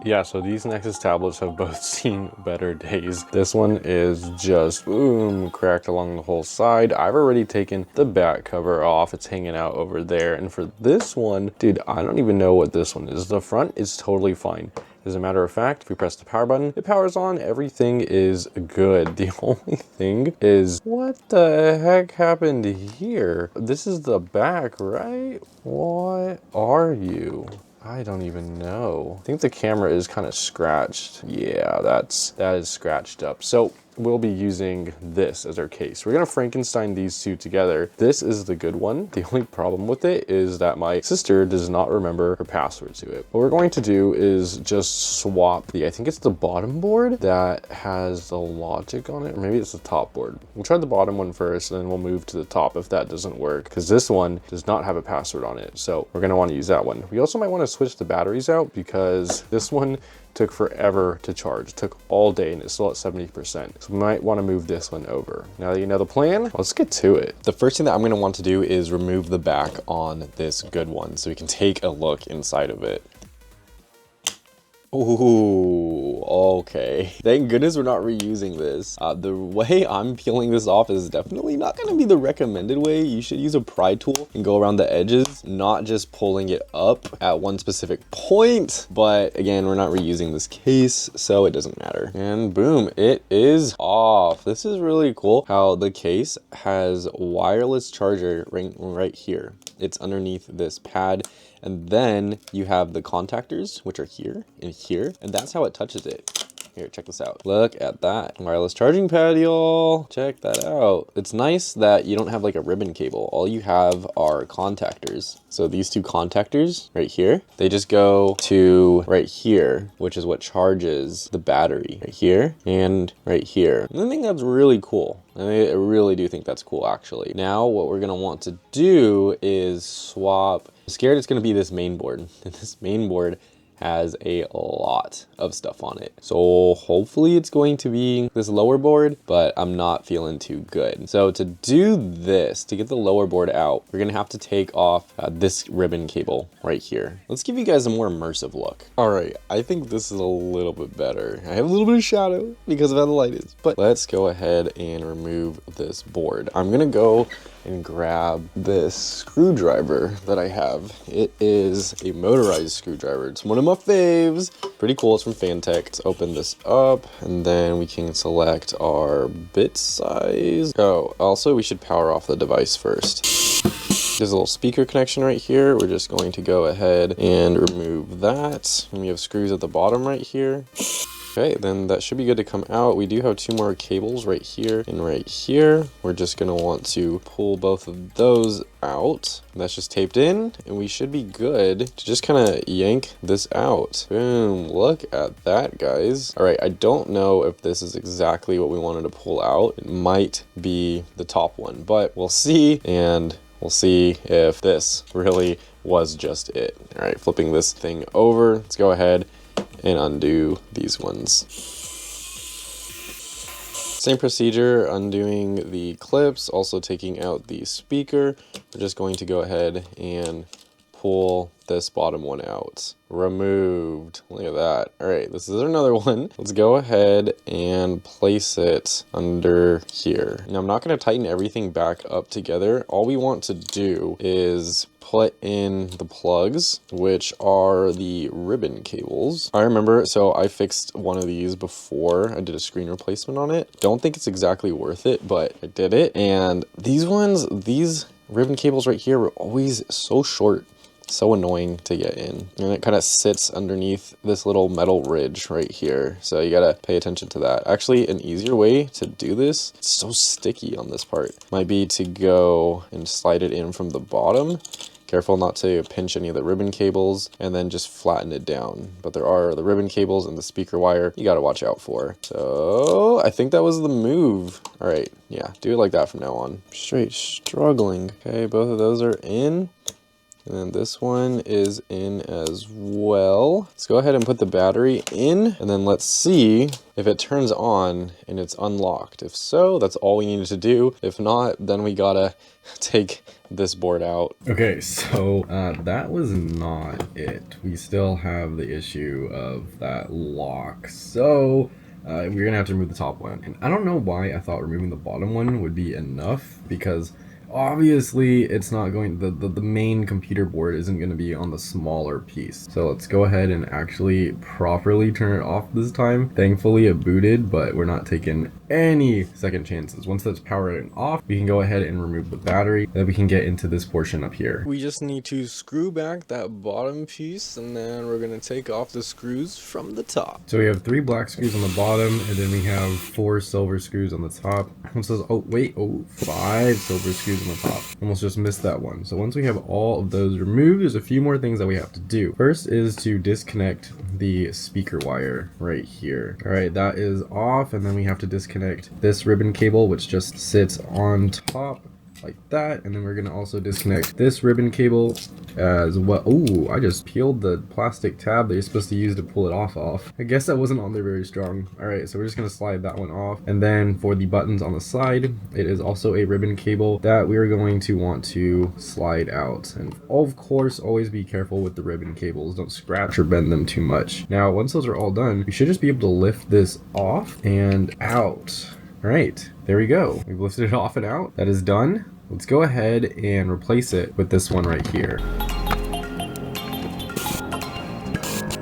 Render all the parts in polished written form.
Yeah, so these Nexus tablets have both seen better days. This one is just, boom, cracked along the whole side. I've already taken the back cover off. It's hanging out over there. And for this one, dude, I don't even know what this one is. The front is totally fine. As a matter of fact, if we press the power button, it powers on, everything is good. The only thing is, what the heck happened here? This is the back, right? What are you? I don't even know. I think the camera is kind of scratched. Yeah, that is scratched up. So we'll be using this as our case. We're gonna Frankenstein these two together. This is the good one. The only problem with it is that my sister does not remember her password to it. What we're going to do is just swap I think it's the bottom board that has the logic on it, or maybe it's the top board. We'll try the bottom one first, and then we'll move to the top if that doesn't work, because this one does not have a password on it. So we're gonna wanna use that one. We also might wanna switch the batteries out, because this one took forever to charge. It took all day and it's still at 70%. So we might want to move this one over. Now that you know the plan, let's get to it. The first thing that I'm going to want to do is remove the back on this good one so we can take a look inside of it. Ooh, okay. Thank goodness we're not reusing this. The way I'm peeling this off is definitely not going to be the recommended way. You should use a pry tool and go around the edges, not just pulling it up at one specific point. But again, we're not reusing this case, so it doesn't matter. And boom, it is off. This is really cool how the case has wireless charger right here. It's underneath this pad. And then you have the contactors, which are here and here, and that's how it touches it. Here, check this out. Look at that. Wireless charging pad, y'all. Check that out. It's nice that you don't have like a ribbon cable. All you have are contactors. So these two contactors right here, they just go to right here, which is what charges the battery right here and right here. And I think that's really cool. I really do think that's cool, actually. Now, what we're gonna want to do is swap. I'm scared it's gonna be this main board. And this main board has a lot of stuff on it. So hopefully it's going to be this lower board, but I'm not feeling too good. So to do this, to get the lower board out, we're gonna have to take off this ribbon cable right here. Let's give you guys a more immersive look. All right, I think this is a little bit better. I have a little bit of shadow because of how the light is, but let's go ahead and remove this board. I'm gonna go and grab this screwdriver that I have. It is a motorized screwdriver. It's one of my faves. Pretty cool. It's from Fantech. Let's open this up and then we can select our bit size. Oh, also we should power off the device first. There's a little speaker connection right here. We're just going to go ahead and remove that. And we have screws at the bottom right here. Okay, then that should be good to come out. We do have two more cables right here and right here. We're just gonna want to pull both of those out. That's just taped in, and we should be good to just kind of yank this out. Boom, look at that, guys. All right, I don't know if this is exactly what we wanted to pull out. It might be the top one, but we'll see, and we'll see if this really was just it. All right, flipping this thing over. Let's go ahead and undo these ones. Same procedure, undoing the clips, also taking out the speaker. We're just going to go ahead and pull this bottom one out. Removed. Look at that. All right, this is another one. Let's go ahead and place it under here. Now I'm not going to tighten everything back up together. All we want to do is put in the plugs, which are the ribbon cables. I remember, so I fixed one of these before I did a screen replacement on it. Don't think it's exactly worth it, but I did it. And these ribbon cables right here were always so short. So annoying to get in, and it kind of sits underneath this little metal ridge right here, so you gotta pay attention to that. Actually, an easier way to do this, it's so sticky on this part, might be to go and slide it in from the bottom. Careful not to pinch any of the ribbon cables, and then just flatten it down. But there are the ribbon cables and the speaker wire you gotta watch out for. So I think that was the move. All right, yeah, do it like that from now on. Straight struggling. Okay, both of those are in. And then this one is in as well. Let's go ahead and put the battery in, and then let's see if it turns on and it's unlocked. If so, that's all we needed to do. If not, then we gotta take this board out. Okay, so that was not it. We still have the issue of that lock. So we're gonna have to remove the top one. And I don't know why I thought removing the bottom one would be enough, because obviously it's not going, the main computer board isn't going to be on the smaller piece. So let's go ahead and actually properly turn it off this time. Thankfully it booted, but we're not taking any second chances. Once that's powered off, we can go ahead and remove the battery, then we can get into this portion up here. We just need to screw back that bottom piece, and then we're going to take off the screws from the top. So we have 3 black screws on the bottom, and then we have 4 silver screws on the top. It says, oh wait, 5 silver screws on the top. Almost just missed that one. So once we have all of those removed, there's a few more things that we have to do. First is to disconnect the speaker wire right here. All right, that is off, and then we have to disconnect this ribbon cable, which just sits on top like that, and then we're gonna also disconnect this ribbon cable as well. Oh, I just peeled the plastic tab that you're supposed to use to pull it off. I guess that wasn't on there very strong. All right, so we're just gonna slide that one off, and then for the buttons on the side, it is also a ribbon cable that we're going to want to slide out. And of course, always be careful with the ribbon cables. Don't scratch or bend them too much. Now, once those are all done, we should just be able to lift this off and out. All right, there we go. We've lifted it off and out. That is done. Let's go ahead and replace it with this one right here.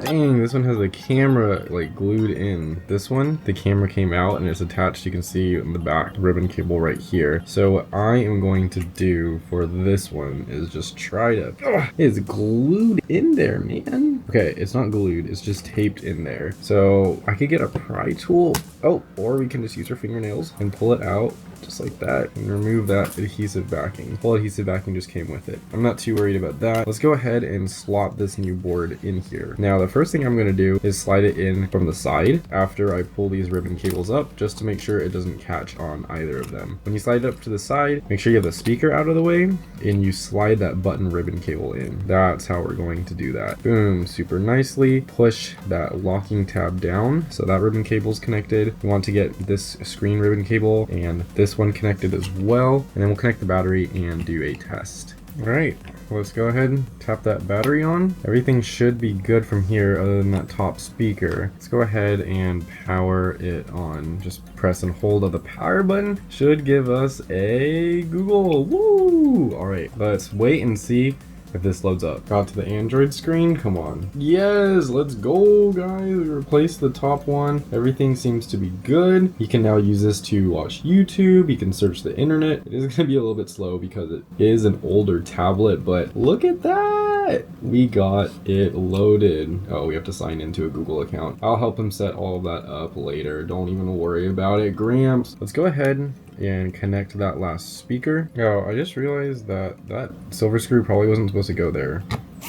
Dang, this one has a camera like glued in. This one, the camera came out and it's attached. You can see in the back ribbon cable right here. So what I am going to do for this one is just try to, it's glued in there, man. Okay, it's not glued, it's just taped in there. So I could get a pry tool. Oh, or we can just use our fingernails and pull it out just like that and remove that adhesive backing. The full adhesive backing just came with it. I'm not too worried about that. Let's go ahead and slot this new board in here. Now the first thing I'm going to do is slide it in from the side after I pull these ribbon cables up, just to make sure it doesn't catch on either of them. When you slide it up to the side, make sure you have the speaker out of the way and you slide that button ribbon cable in. That's how we're going to do that. Boom, super nicely. Push that locking tab down so that ribbon cable is connected. We want to get this screen ribbon cable and this one connected as well, and then we'll connect the battery and do a test. All right, let's go ahead and tap that battery on. Everything should be good from here other than that top speaker. Let's go ahead and power it on. Just press and hold of the power button. Should give us a Google. Woo! All right, let's wait and see if this loads up. Got to the Android screen, come on. Yes, let's go guys. We replaced the top one. Everything seems to be good. You can now use this to watch YouTube. You can search the internet. It is gonna be a little bit slow because it is an older tablet, but look at that. We got it loaded. Oh, we have to sign into a Google account. I'll help him set all of that up later. Don't even worry about it, Gramps. Let's go ahead and connect that last speaker. Oh, I just realized that that silver screw probably wasn't supposed to go there.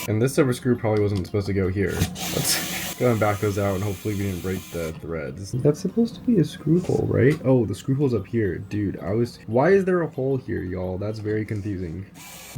And this silver screw probably wasn't supposed to go here. Let's go and back those out and hopefully we didn't break the threads. That's supposed to be a screw hole, right? Oh, the screw hole's up here. Dude, why is there a hole here, y'all? That's very confusing.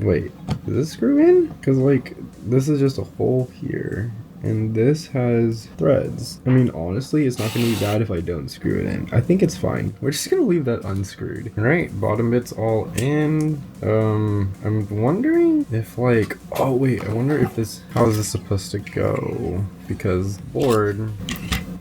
Wait, does this screw in? Because like, this is just a hole here. And this has threads. I mean, honestly, it's not gonna be bad if I don't screw it in. I think it's fine. We're just gonna leave that unscrewed. All right, bottom bit's all in. I'm wondering if like, oh wait, I wonder if this, how is this supposed to go? Because board,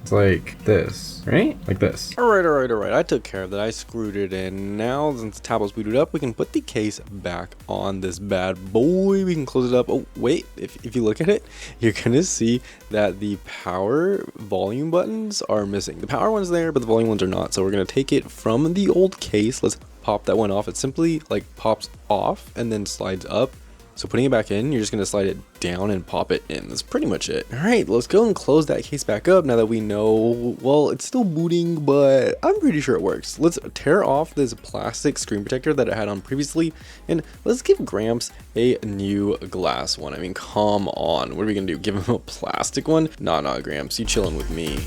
it's like this, right? Like this. All right. I took care of that. I screwed it in. Now, since the tablet's booted up, we can put the case back on this bad boy. We can close it up. Oh, wait. If you look at it, you're going to see that the power volume buttons are missing. The power one's there, but the volume ones are not. So we're going to take it from the old case. Let's pop that one off. It simply like pops off and then slides up. So putting it back in, you're just going to slide it down and pop it in. That's pretty much it. All right, let's go and close that case back up now that we know, well, it's still booting, but I'm pretty sure it works. Let's tear off this plastic screen protector that I had on previously, and let's give Gramps a new glass one. I mean, come on. What are we going to do? Give him a plastic one? Nah, Gramps, you chilling with me.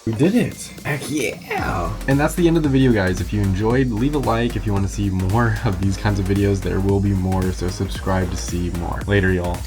We did it. Heck yeah. And that's the end of the video, guys. If you enjoyed, leave a like. If you want to see more of these kinds of videos, there will be more, so subscribe to see more. Later, y'all.